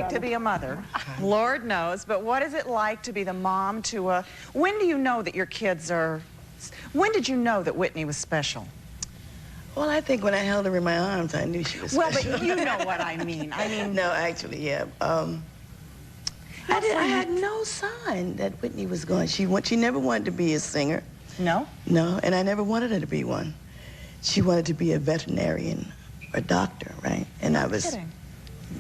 Like to be a mother, Lord knows, but what is it like to be the mom to a... When do you know that your kids are... When did you know that Whitney was special? Well, I think when I held her in my arms, I knew she was special. Well, but you know what I mean. No, actually, yeah. I had no sign that Whitney was going. She never wanted to be a singer. No? No, and I never wanted her to be one. She wanted to be a veterinarian or doctor, right? And I was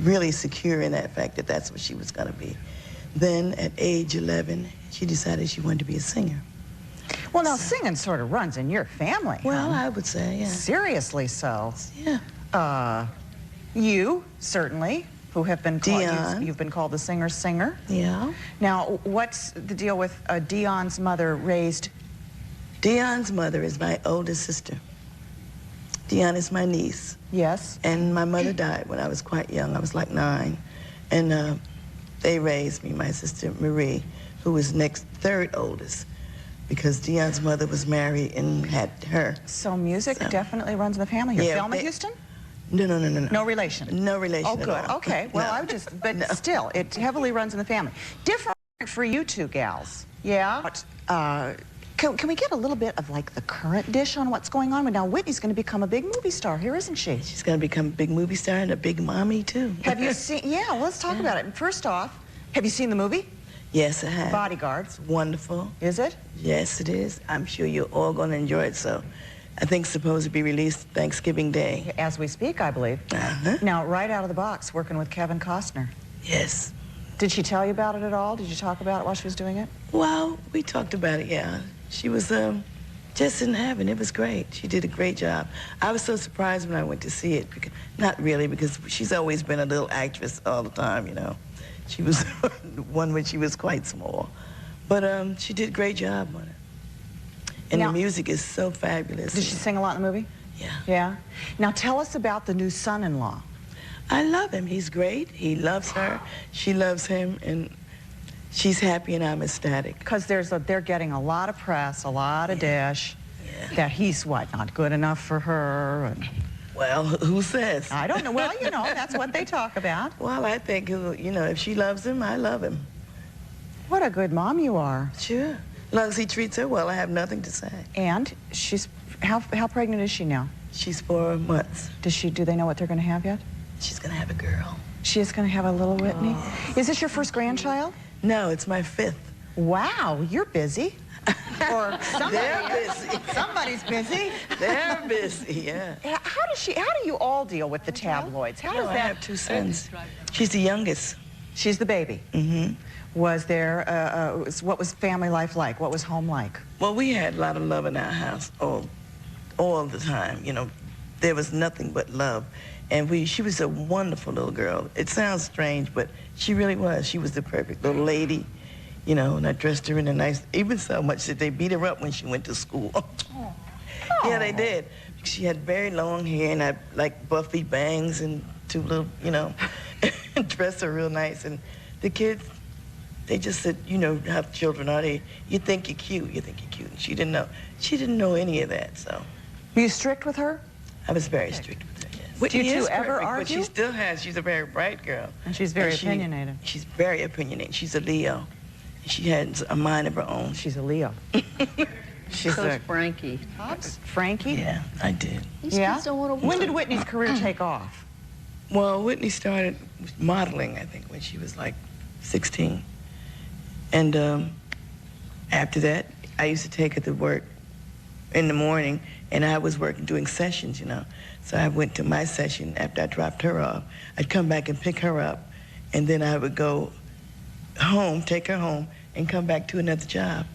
really secure in that fact that that's what she was going to be. Then at age 11, she decided she wanted to be a singer. Well, now, singing sort of runs in your family. Well, I would say, yeah. Seriously so. Yeah. You, certainly, who have been called... You've been called the singer's singer. Yeah. Now, what's the deal with Dion's mother raised... Dion's mother is my oldest sister. Dion is my niece. Yes. And my mother died when I was quite young. I was like 9. And they raised me, my sister Marie, who was third oldest, because Dion's mother was married and had her. So music definitely runs in the family. You're Thelma Houston? No. No relation? No relation Oh, good. at all. Okay. Well, but still, it heavily runs in the family. Different for you two gals. Yeah? Can we get a little bit of, like, the current dish on what's going on? Now, Whitney's going to become a big movie star here, isn't she? She's going to become a big movie star and a big mommy, too. Have you seen... Yeah, well, let's talk about it. First off, have you seen the movie? Yes, I have. Bodyguard. It's wonderful. Is it? Yes, it is. I'm sure you're all going to enjoy it, so I think it's supposed to be released Thanksgiving Day. As we speak, I believe. Now, right out of the box, working with Kevin Costner. Yes. Did she tell you about it at all? Did you talk about it while she was doing it? Well, we talked about it, yeah. She was just in heaven. It was great. She did a great job. I was so surprised when I went to see it. Not really, because she's always been a little actress all the time, you know. She was one when she was quite small. But she did a great job on it. And the music is so fabulous. Did she sing a lot in the movie? Yeah. Yeah? Now tell us about the new son-in-law. I love him. He's great. He loves her. She loves him. And she's happy and I'm ecstatic. Because they're getting a lot of press, a lot of dish, that he's, what, not good enough for her? And... Well, who says? I don't know. Well, you know, that's what they talk about. Well, I think, you know, if she loves him, I love him. What a good mom you are. Sure. As long as he treats her well, I have nothing to say. And she's, how pregnant is she now? She's 4 months. Do they know what they're going to have yet? She's going to have a girl. She is going to have a little Whitney? Is this your first grandchild? No, it's my 5th. Wow, you're busy. Or they're busy. Somebody's busy. They're busy, yeah. How do you all deal with the tabloids? How does that... I have 2 sons. She's the youngest. She's the baby. Mm-hmm. Was there, what was family life like? What was home like? Well, we had a lot of love in our house all the time, you know. There was nothing but love. And she was a wonderful little girl. It sounds strange, but she really was. She was the perfect little lady, you know, and I dressed her in a nice, even so much that they beat her up when she went to school. Oh. Yeah, they did. She had very long hair and I like Buffy bangs and 2 little, you know, dressed her real nice. And the kids, they just said, you know how children are. You think you're cute, you think you're cute. And she didn't know. She didn't know any of that, so. Were you strict with her? I was very strict with her, yes. Did you two ever argue? But she still has. She's a very bright girl. And she's very opinionated. She's very opinionated. She's a Leo. She has a mind of her own. She's a Leo. She's Frankie. Frankie? Yeah, I did. Yeah? When did Whitney's career take off? Well, Whitney started modeling, I think, when she was like 16. And after that, I used to take her to work in the morning, and I was working, doing sessions, you know. So I went to my session after I dropped her off. I'd come back and pick her up, and then I would go home, take her home, and come back to another job.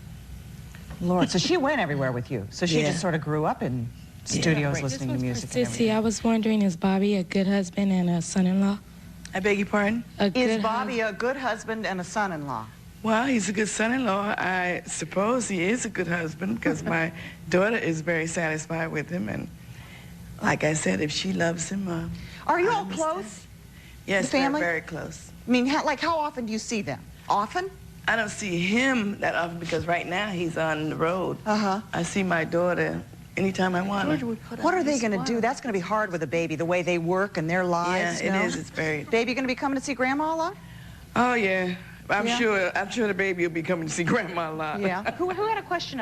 Lord, so she went everywhere with you. So she just sort of grew up in studios listening to music. Cissy, I was wondering, is Bobby a good husband and a son-in-law? I beg your pardon? Is Bobby a good husband and a son-in-law? Well, he's a good son-in-law. I suppose he is a good husband because my daughter is very satisfied with him. And like I said, if she loves him... Are you all close? Yes, we're very close. I mean, how often do you see them? Often? I don't see him that often because right now he's on the road. I see my daughter anytime I want George to. would put What on are they his going to do? sweater. That's going to be hard with a baby, the way they work and their Yeah, lives. it no? is. It's very... Baby, you going to be coming to see Grandma a lot? Oh, yeah. I'm Yeah. sure the baby will be coming to see Grandma a lot. Yeah. Who had a question?